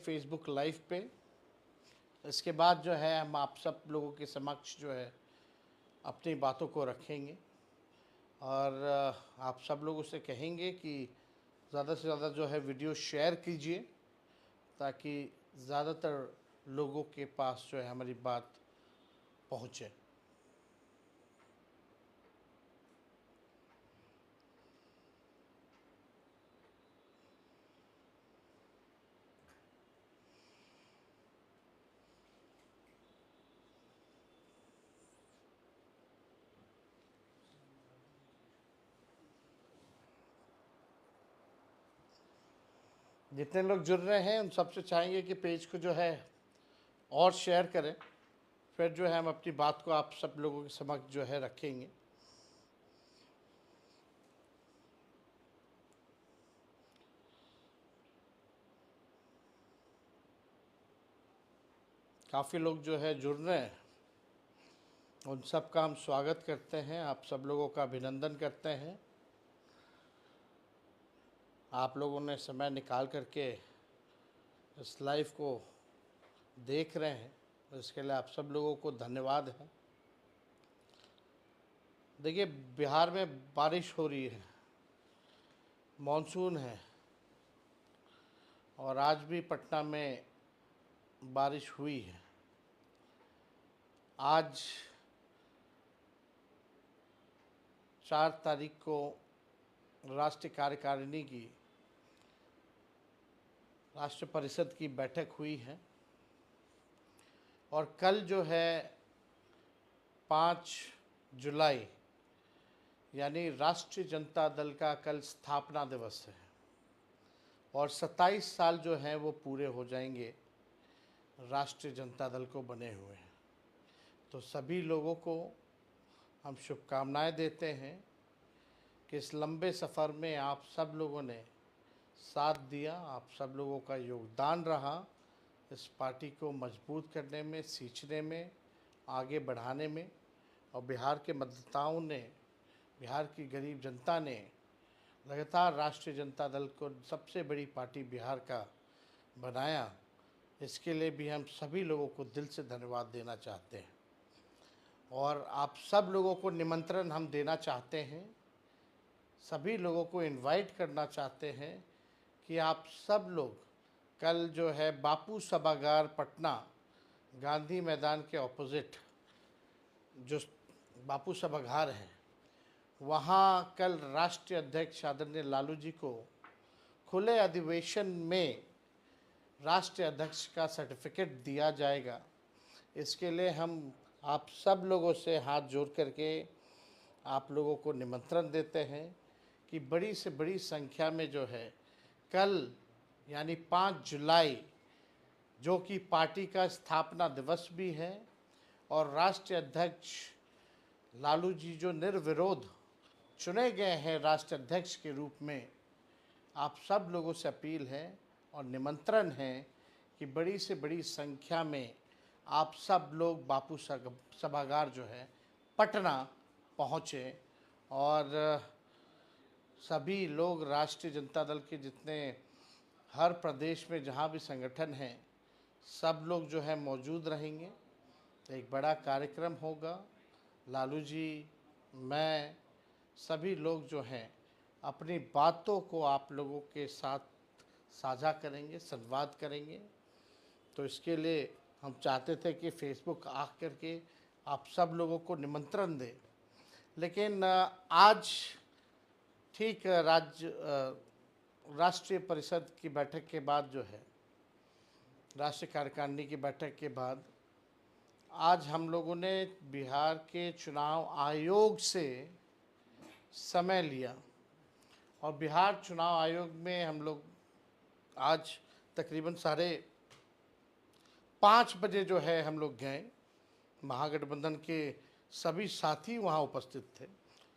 Facebook live पे। इसके बाद जो है हम आप सब लोगों के समक्ष जो है अपनी बातों को रखेंगे और आप सब लोगों से कहेंगे कि ज़्यादा से ज़्यादा जो है वीडियो शेयर कीजिए ताकि ज़्यादातर लोगों के पास जो है हमारी बात पहुँचे। जितने लोग जुड़ रहे हैं उन सबसे चाहेंगे कि पेज को जो है और शेयर करें, फिर जो है हम अपनी बात को आप सब लोगों के समक्ष जो है रखेंगे। काफ़ी लोग जो है जुड़ रहे हैं, उन सब का हम स्वागत करते हैं, आप सब लोगों का अभिनंदन करते हैं। आप लोगों ने समय निकाल करके इस लाइव को देख रहे हैं, तो इसके लिए आप सब लोगों को धन्यवाद है। देखिए, बिहार में बारिश हो रही है, मॉनसून है और आज भी पटना में बारिश हुई है। आज 4 तारीख को राष्ट्रीय कार्यकारिणी की राष्ट्र परिषद की बैठक हुई है और कल जो है 5 जुलाई यानी राष्ट्रीय जनता दल का कल स्थापना दिवस है और 27 साल जो हैं वो पूरे हो जाएंगे राष्ट्रीय जनता दल को बने हुए हैं। तो सभी लोगों को हम शुभकामनाएं देते हैं कि इस लंबे सफ़र में आप सब लोगों ने साथ दिया, आप सब लोगों का योगदान रहा इस पार्टी को मजबूत करने में, सींचने में, आगे बढ़ाने में। और बिहार के मतदाताओं ने, बिहार की गरीब जनता ने लगातार राष्ट्रीय जनता दल को सबसे बड़ी पार्टी बिहार का बनाया। इसके लिए भी हम सभी लोगों को दिल से धन्यवाद देना चाहते हैं और आप सब लोगों को निमंत्रण हम देना चाहते हैं, सभी लोगों को इनवाइट करना चाहते हैं कि आप सब लोग कल जो है बापू सभागार पटना, गांधी मैदान के ऑपोजिट जो बापू सभागार है, वहाँ कल राष्ट्रीय अध्यक्ष आदरणीय लालू जी को खुले अधिवेशन में राष्ट्रीय अध्यक्ष का सर्टिफिकेट दिया जाएगा। इसके लिए हम आप सब लोगों से हाथ जोड़ करके आप लोगों को निमंत्रण देते हैं कि बड़ी से बड़ी संख्या में जो है कल यानी 5 जुलाई, जो कि पार्टी का स्थापना दिवस भी है और राष्ट्रीय अध्यक्ष लालू जी जो निर्विरोध चुने गए हैं राष्ट्रीय अध्यक्ष के रूप में, आप सब लोगों से अपील है और निमंत्रण है कि बड़ी से बड़ी संख्या में आप सब लोग बापू सभागार जो है पटना पहुँचे और सभी लोग राष्ट्रीय जनता दल के जितने हर प्रदेश में जहाँ भी संगठन हैं, सब लोग जो है मौजूद रहेंगे। तो एक बड़ा कार्यक्रम होगा। लालू जी, मैं, सभी लोग जो हैं अपनी बातों को आप लोगों के साथ साझा करेंगे, संवाद करेंगे। तो इसके लिए हम चाहते थे कि फेसबुक आ करके आप सब लोगों को निमंत्रण दें, लेकिन आज ठीक राष्ट्रीय परिषद की बैठक के बाद जो है, राष्ट्रीय कार्यकारिणी की बैठक के बाद आज हम लोगों ने बिहार के चुनाव आयोग से समय लिया और बिहार चुनाव आयोग में हम लोग आज तकरीबन 5:30 बजे जो है हम लोग गए। महागठबंधन के सभी साथी वहाँ उपस्थित थे।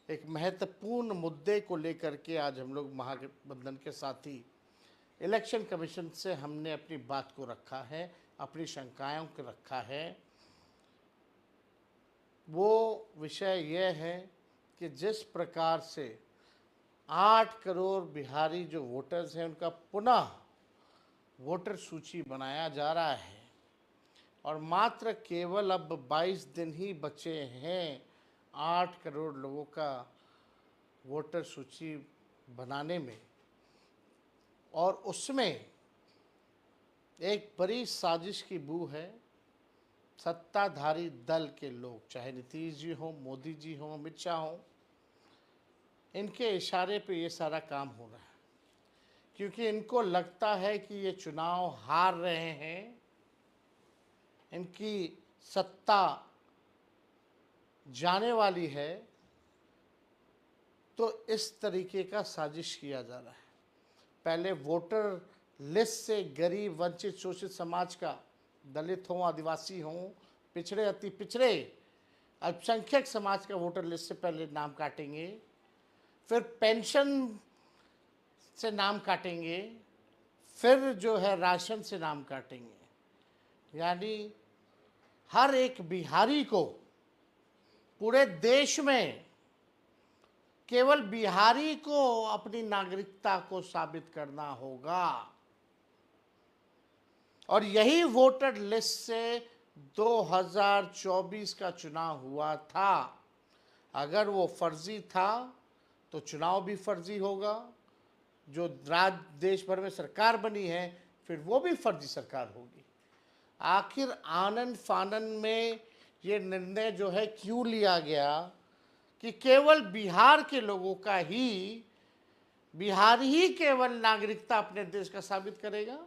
एक महत्वपूर्ण मुद्दे को लेकर के आज हम लोग महागठबंधन के साथी इलेक्शन कमीशन से हमने अपनी बात को रखा है, अपनी शंकाओं को रखा है। वो विषय यह है कि जिस प्रकार से 8 करोड़ बिहारी जो वोटर्स हैं उनका पुनः वोटर सूची बनाया जा रहा है और मात्र केवल अब 22 दिन ही बचे हैं 8 करोड़ लोगों का वोटर सूची बनाने में, और उसमें एक बड़ी साजिश की बू है। सत्ताधारी दल के लोग, चाहे नीतीश जी हो, मोदी जी हो, अमित शाह हो, इनके इशारे पे ये सारा काम हो रहा है, क्योंकि इनको लगता है कि ये चुनाव हार रहे हैं, इनकी सत्ता जाने वाली है, तो इस तरीके का साजिश किया जा रहा है। पहले वोटर लिस्ट से गरीब, वंचित, शोषित समाज का, दलित हों, आदिवासी हों, पिछड़े, अति पिछड़े, अल्पसंख्यक समाज का वोटर लिस्ट से पहले नाम काटेंगे, फिर पेंशन से नाम काटेंगे, फिर जो है राशन से नाम काटेंगे। यानी हर एक बिहारी को पूरे देश में केवल बिहारी को अपनी नागरिकता को साबित करना होगा, और यही वोटर लिस्ट से 2024 का चुनाव हुआ था। अगर वो फर्जी था तो चुनाव भी फर्जी होगा, जो देश भर में सरकार बनी है फिर वो भी फर्जी सरकार होगी। आखिर आनन फानन में ये निर्णय जो है क्यों लिया गया कि केवल बिहार के लोगों का ही, बिहार ही केवल नागरिकता अपने देश का साबित करेगा?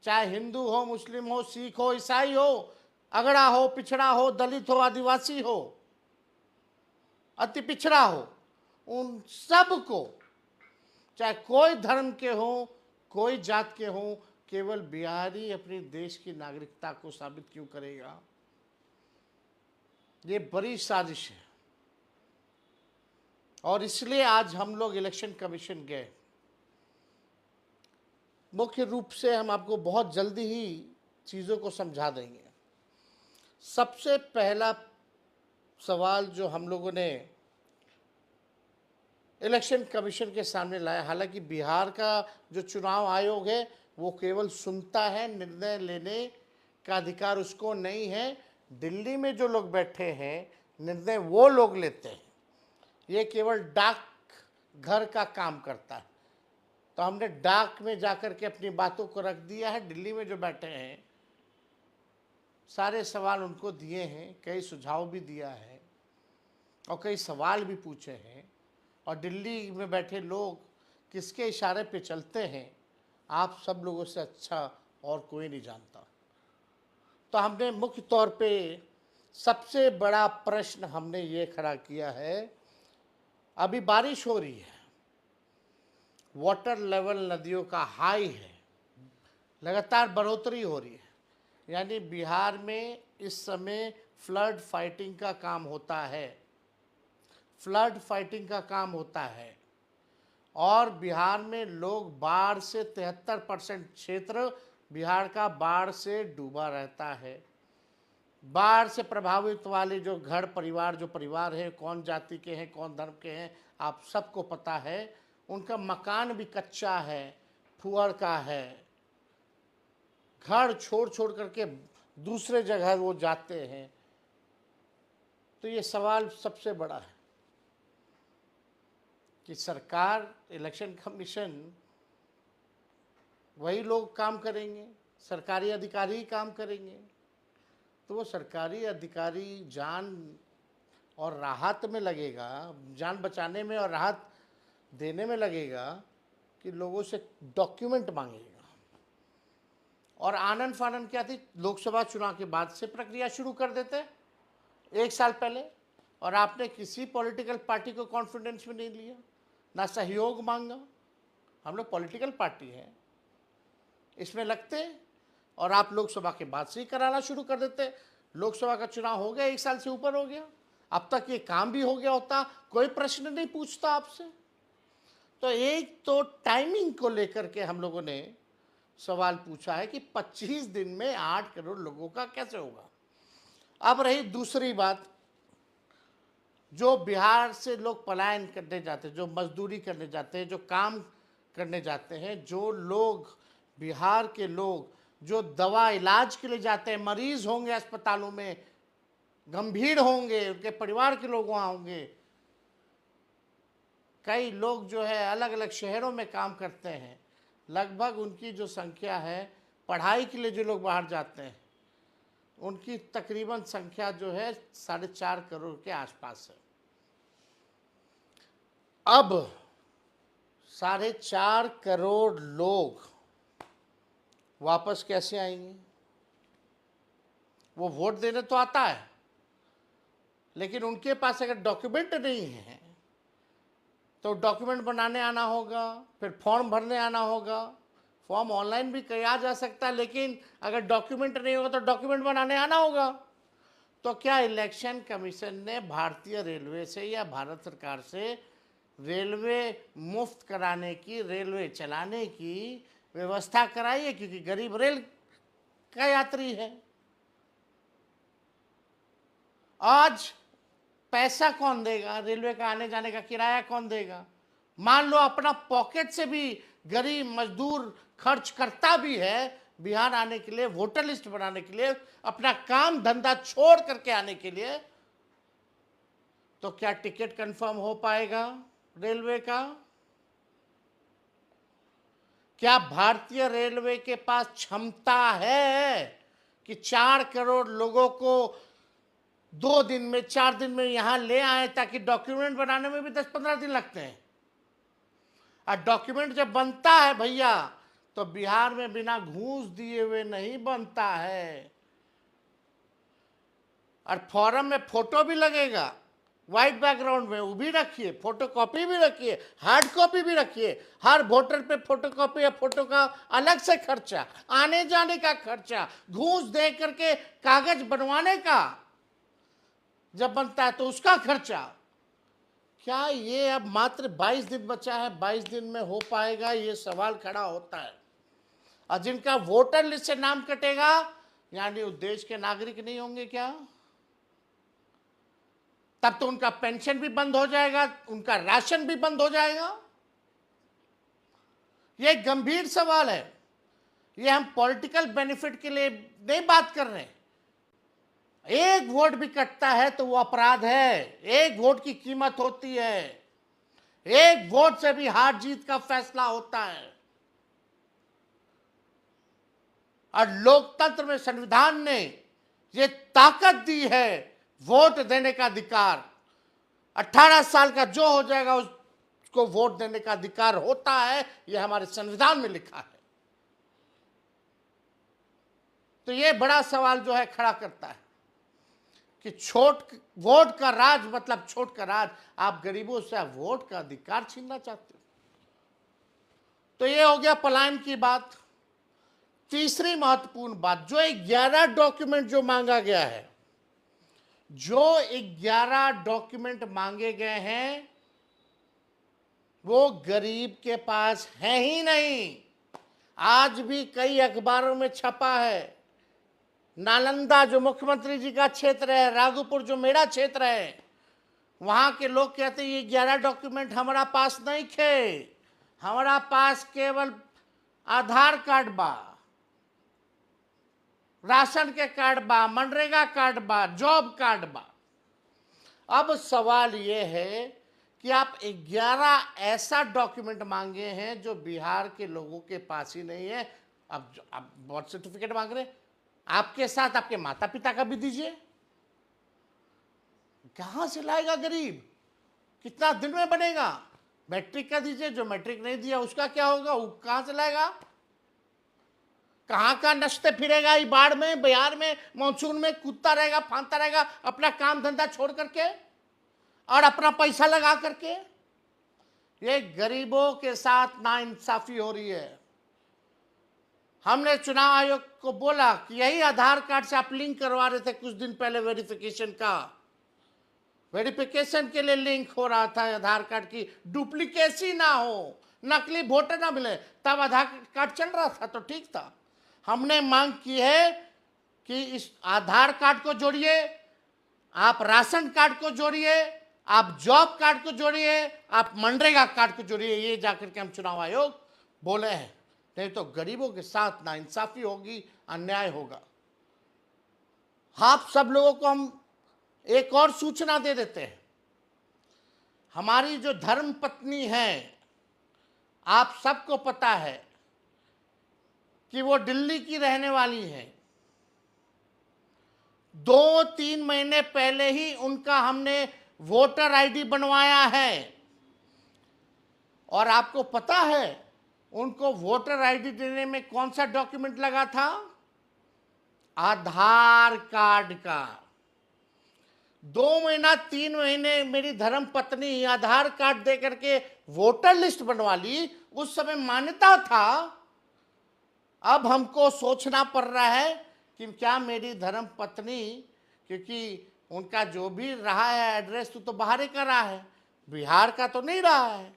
चाहे हिंदू हो, मुस्लिम हो, सिख हो, ईसाई हो, अगड़ा हो, पिछड़ा हो, दलित हो, आदिवासी हो, अति पिछड़ा हो, उन सब को, चाहे कोई धर्म के हो, कोई जात के हो, केवल बिहारी अपनी देश की नागरिकता को साबित क्यों करेगा? ये बड़ी साजिश है, और इसलिए आज हम लोग इलेक्शन कमीशन गए। मुख्य रूप से हम आपको बहुत जल्दी ही चीज़ों को समझा देंगे। सबसे पहला सवाल जो हम लोगों ने इलेक्शन कमीशन के सामने लाया, हालांकि बिहार का जो चुनाव आयोग है वो केवल सुनता है, निर्णय लेने का अधिकार उसको नहीं है। दिल्ली में जो लोग बैठे हैं, निर्णय वो लोग लेते हैं, ये केवल डाक घर का काम करता है। तो हमने डाक में जाकर के अपनी बातों को रख दिया है। दिल्ली में जो बैठे हैं सारे सवाल उनको दिए हैं, कई सुझाव भी दिया है और कई सवाल भी पूछे हैं, और दिल्ली में बैठे लोग किसके इशारे पे चलते हैं आप सब लोगों से अच्छा और कोई नहीं जानता। तो हमने मुख्य तौर पे सबसे बड़ा प्रश्न हमने ये खड़ा किया है, अभी बारिश हो रही है, वाटर लेवल नदियों का हाई है, लगातार बढ़ोतरी हो रही है, यानी बिहार में इस समय फ्लड फाइटिंग का काम होता है, फ्लड फाइटिंग का काम होता है, और बिहार में लोग बाढ़ से 73% क्षेत्र बिहार का बाढ़ से डूबा रहता है। बाढ़ से प्रभावित वाले जो घर परिवार, जो परिवार है, कौन जाति के हैं, कौन धर्म के हैं, आप सबको पता है। उनका मकान भी कच्चा है, फुअर का है, घर छोड़ छोड़ करके दूसरे जगह वो जाते हैं। तो ये सवाल सबसे बड़ा है कि सरकार, इलेक्शन कमीशन, वही लोग काम करेंगे, सरकारी अधिकारी ही काम करेंगे। तो वो सरकारी अधिकारी जान और राहत में लगेगा, जान बचाने में और राहत देने में लगेगा कि लोगों से डॉक्यूमेंट मांगेगा। और आनन फानन क्या थी, लोकसभा चुनाव के बाद से प्रक्रिया शुरू कर देते 1 साल पहले, और आपने किसी पॉलिटिकल पार्टी को कॉन्फिडेंस में नहीं लिया, ना सहयोग मांगा। हम लोग पॉलिटिकल पार्टी है, इसमें लगते और आप लोकसभा के बाद से ही कराना शुरू कर देते। लोकसभा का चुनाव हो गया, 1 साल से ऊपर हो गया, अब तक ये काम भी हो गया होता, कोई प्रश्न नहीं पूछता आपसे। तो एक तो टाइमिंग को लेकर के हम लोगों ने सवाल पूछा है कि 25 दिन में 8 करोड़ लोगों का कैसे होगा। अब रही दूसरी बात, जो बिहार से लोग पलायन करने जाते हैं, जो मजदूरी करने जाते हैं, जो काम करने जाते हैं, जो लोग बिहार के लोग जो दवा इलाज के लिए जाते हैं, मरीज होंगे अस्पतालों में, गंभीर होंगे, उनके परिवार के लोग वहाँ होंगे, कई लोग जो है अलग अलग शहरों में काम करते हैं, लगभग उनकी जो संख्या है, पढ़ाई के लिए जो लोग बाहर जाते हैं, उनकी तकरीबन संख्या जो है 4.5 करोड़ के आसपास है। अब 4.5 करोड़ लोग वापस कैसे आएंगे? वो वोट देने तो आता है, लेकिन उनके पास अगर डॉक्यूमेंट नहीं है तो डॉक्यूमेंट बनाने आना होगा, फिर फॉर्म भरने आना होगा। फॉर्म ऑनलाइन भी किया जा सकता है, लेकिन अगर डॉक्यूमेंट नहीं होगा तो डॉक्यूमेंट बनाने आना होगा। तो क्या इलेक्शन कमीशन ने भारतीय रेलवे से या भारत सरकार से रेलवे मुफ्त कराने की, रेलवे चलाने की व्यवस्था कराई है? क्योंकि गरीब रेल का यात्री है। आज पैसा कौन देगा? रेलवे का आने जाने का किराया कौन देगा? मान लो अपना पॉकेट से भी गरीब मजदूर खर्च करता भी है बिहार आने के लिए, वोटर लिस्ट बनाने के लिए, अपना काम धंधा छोड़ करके आने के लिए, तो क्या टिकट कंफर्म हो पाएगा रेलवे का? क्या भारतीय रेलवे के पास क्षमता है कि 4 करोड़ लोगों को 2 दिन में, 4 दिन में यहां ले आए? ताकि डॉक्यूमेंट बनाने में भी 10-15 दिन लगते हैं, और डॉक्यूमेंट जब बनता है भैया तो बिहार में बिना घूस दिए हुए नहीं बनता है। और फॉर्म में फोटो भी लगेगा, व्हाइट बैकग्राउंड में, वो भी रखिए, फोटो कॉपी भी रखिए, हार्ड कॉपी भी रखिए। हर वोटर पे फोटो कॉपी या फोटो का अलग से खर्चा, आने जाने का खर्चा, घूस दे करके कागज बनवाने का जब बनता है तो उसका खर्चा। क्या ये अब मात्र 22 दिन बचा है, 22 दिन में हो पाएगा? ये सवाल खड़ा होता है। और जिनका वोटर लिस्ट से नाम कटेगा, यानी वो देश के नागरिक नहीं होंगे क्या? तब तो उनका पेंशन भी बंद हो जाएगा, उनका राशन भी बंद हो जाएगा। यह एक गंभीर सवाल है। ये हम पॉलिटिकल बेनिफिट के लिए नहीं बात कर रहे। एक वोट भी कटता है तो वो अपराध है। एक वोट की कीमत होती है। एक वोट से भी हार जीत का फैसला होता है। और लोकतंत्र में संविधान ने ये ताकत दी है, वोट देने का अधिकार। 18 साल का जो हो जाएगा उसको वोट देने का अधिकार होता है, यह हमारे संविधान में लिखा है। तो यह बड़ा सवाल जो है खड़ा करता है कि वोट का राज मतलब छोट का राज। आप गरीबों से वोट का अधिकार छीनना चाहते हो। तो यह हो गया पलायन की बात। तीसरी महत्वपूर्ण बात, जो 11 डॉक्यूमेंट जो मांगा गया है, जो 11 डॉक्यूमेंट मांगे गए हैं, वो गरीब के पास है ही नहीं। आज भी कई अखबारों में छपा है। नालंदा जो मुख्यमंत्री जी का क्षेत्र है, राघोपुर जो मेरा क्षेत्र है, वहां के लोग कहते हैं ये 11 डॉक्यूमेंट हमारा पास नहीं थे, हमारा पास केवल आधार कार्ड बा, राशन के कार्ड बा, मनरेगा कार्ड बा, जॉब कार्ड बा। अब सवाल ये है कि आप 11 ऐसा डॉक्यूमेंट मांगे हैं जो बिहार के लोगों के पास ही नहीं है। अब आप बर्थ सर्टिफिकेट मांग रहे हैं, आपके साथ आपके माता पिता का भी दीजिए। कहां से लाएगा गरीब? कितना दिन में बनेगा? मैट्रिक का दीजिए, जो मैट्रिक नहीं दिया उसका क्या होगा? वो कहां से लाएगा? कहां का नचते फिरेगा? ये बाढ़ में, बिहार में, मानसून में कूदता रहेगा, फांदता रहेगा अपना काम धंधा छोड़ करके और अपना पैसा लगा करके। ये गरीबों के साथ नाइंसाफी हो रही है। हमने चुनाव आयोग को बोला कि यही आधार कार्ड से आप लिंक करवा रहे थे कुछ दिन पहले, वेरिफिकेशन के लिए लिंक हो रहा था आधार कार्ड की, डुप्लीकेसी ना हो, नकली वोटर ना मिले, तब आधार कार्ड चल रहा था तो ठीक था। हमने मांग की है कि इस आधार कार्ड को जोड़िए, आप राशन कार्ड को जोड़िए, आप जॉब कार्ड को जोड़िए, आप मनरेगा कार्ड को जोड़िए। ये जाकर के हम चुनाव आयोग बोले हैं, नहीं तो गरीबों के साथ नाइंसाफी होगी, अन्याय होगा। आप सब लोगों को हम एक और सूचना दे देते हैं। हमारी जो धर्म पत्नी है, आप सबको पता है कि वो दिल्ली की रहने वाली है। 2-3 महीने पहले ही उनका हमने वोटर आईडी बनवाया है। और आपको पता है उनको वोटर आईडी देने में कौन सा डॉक्यूमेंट लगा था? आधार कार्ड का। 2-3 महीने मेरी धर्म पत्नी आधार कार्ड दे करके वोटर लिस्ट बनवा ली। उस समय मान्यता था। अब हमको सोचना पड़ रहा है कि क्या मेरी धर्म पत्नी, क्योंकि उनका जो भी रहा है एड्रेस तो बाहर ही का रहा है, बिहार का तो नहीं रहा है।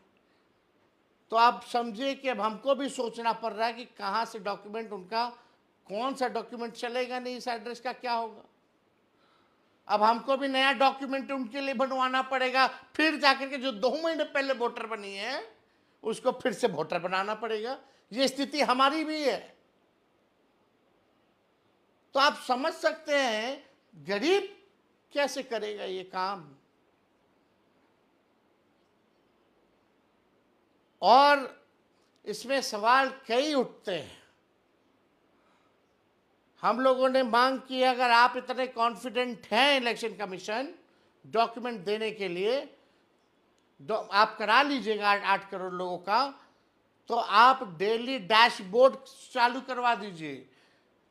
तो आप समझिए कि अब हमको भी सोचना पड़ रहा है कि कहाँ से डॉक्यूमेंट उनका, कौन सा डॉक्यूमेंट चलेगा, नहीं इस एड्रेस का क्या होगा। अब हमको भी नया डॉक्यूमेंट उनके लिए बनवाना पड़ेगा। फिर जाकर के जो 2 महीने पहले वोटर बनी है उसको फिर से वोटर बनाना पड़ेगा। ये स्थिति हमारी भी है। तो आप समझ सकते हैं गरीब कैसे करेगा ये काम। और इसमें सवाल कई उठते हैं। हम लोगों ने मांग की, अगर आप इतने कॉन्फिडेंट हैं इलेक्शन कमीशन डॉक्यूमेंट देने के लिए, आप करा लीजिएगा 8 करोड़ लोगों का, तो आप डेली डैशबोर्ड चालू करवा दीजिए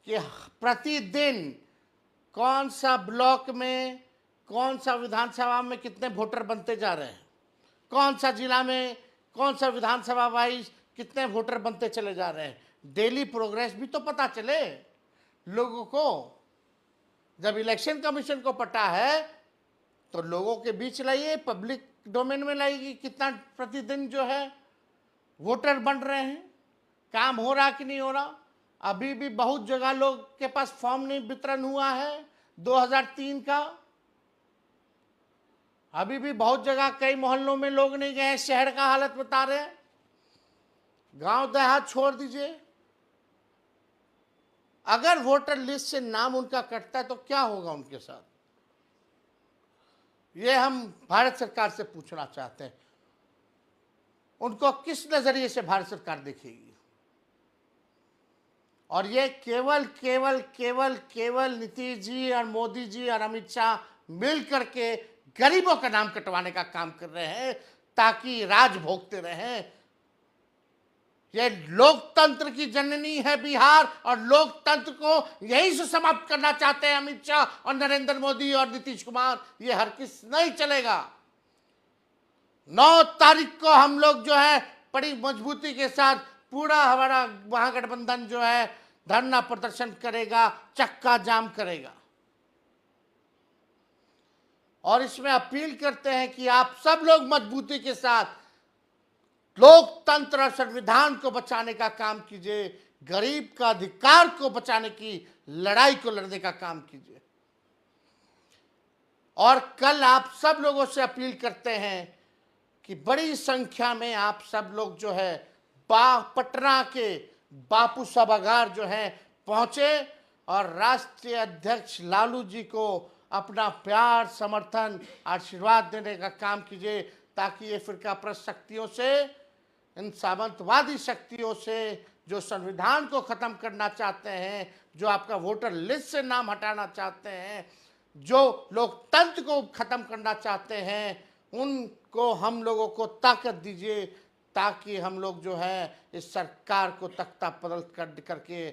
कि प्रतिदिन कौन सा ब्लॉक में, कौन सा विधानसभा में कितने वोटर बनते जा रहे हैं, कौन सा जिला में, कौन सा विधानसभा वाइज कितने वोटर बनते चले जा रहे हैं। डेली प्रोग्रेस भी तो पता चले लोगों को। जब इलेक्शन कमीशन को पता है तो लोगों के बीच लाइए, पब्लिक डोमेन में लाइए, कितना प्रतिदिन जो है वोटर बन रहे हैं, काम हो रहा कि नहीं हो रहा। अभी भी बहुत जगह लोग के पास फॉर्म नहीं वितरण हुआ है 2003 का। अभी भी बहुत जगह कई मोहल्लों में लोग नहीं गए। शहर का हालत बता रहे हैं, गांव देहात छोड़ दीजिए। अगर वोटर लिस्ट से नाम उनका कटता है तो क्या होगा उनके साथ, ये हम भारत सरकार से पूछना चाहते हैं। उनको किस नजरिए से भारत सरकार देखेगी। और ये केवल केवल केवल केवल नीतीश जी और मोदी जी और अमित शाह मिल करके गरीबों का नाम कटवाने का काम कर रहे हैं ताकि राज भोगते रहें। ये लोकतंत्र की जननी है बिहार, और लोकतंत्र को यहीं से समाप्त करना चाहते हैं अमित शाह और नरेंद्र मोदी और नीतीश कुमार। ये हर किस नहीं चलेगा। 9 तारीख को हम लोग जो है बड़ी मजबूती के साथ पूरा हमारा महागठबंधन जो है धरना प्रदर्शन करेगा, चक्का जाम करेगा। और इसमें अपील करते हैं कि आप सब लोग मजबूती के साथ लोकतंत्र और संविधान को बचाने का काम कीजिए, गरीब का अधिकार को बचाने की लड़ाई को लड़ने का काम कीजिए। और कल आप सब लोगों से अपील करते हैं कि बड़ी संख्या में आप सब लोग जो है पटना के बापू सभागार जो है पहुंचे और राष्ट्रीय अध्यक्ष लालू जी को अपना प्यार, समर्थन, आशीर्वाद देने का काम कीजिए, ताकि ये फिरकापरस्त शक्तियों से, इन सामंतवादी शक्तियों से जो संविधान को ख़त्म करना चाहते हैं, जो आपका वोटर लिस्ट से नाम हटाना चाहते हैं, जो लोकतंत्र को ख़त्म करना चाहते हैं, उनको हम लोगों को ताकत दीजिए, ताकि हम लोग जो है इस सरकार को तख्ता पलट करके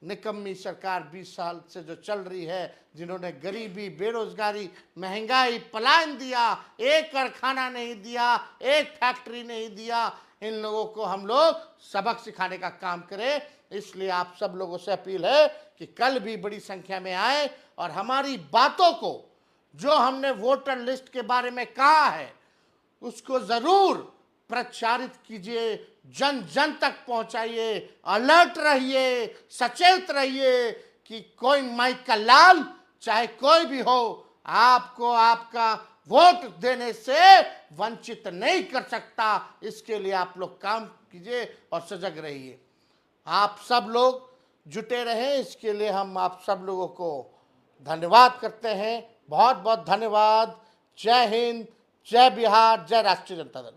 निकम्मी सरकार 20 साल से जो चल रही है, जिन्होंने गरीबी, बेरोजगारी, महंगाई, पलायन दिया, एक कारखाना नहीं दिया, एक फैक्ट्री नहीं दिया, इन लोगों को हम लोग सबक सिखाने का काम करें। इसलिए आप सब लोगों से अपील है कि कल भी बड़ी संख्या में आए और हमारी बातों को, जो हमने वोटर लिस्ट के बारे में कहा है, उसको ज़रूर प्रचारित कीजिए, जन जन तक पहुंचाइए, अलर्ट रहिए, सचेत रहिए कि कोई माइक का लाल चाहे कोई भी हो, आपको आपका वोट देने से वंचित नहीं कर सकता। इसके लिए आप लोग काम कीजिए और सजग रहिए। आप सब लोग जुटे रहें, इसके लिए हम आप सब लोगों को धन्यवाद करते हैं। बहुत बहुत धन्यवाद। जय हिंद, जय बिहार, जय राष्ट्रीय जनता दल।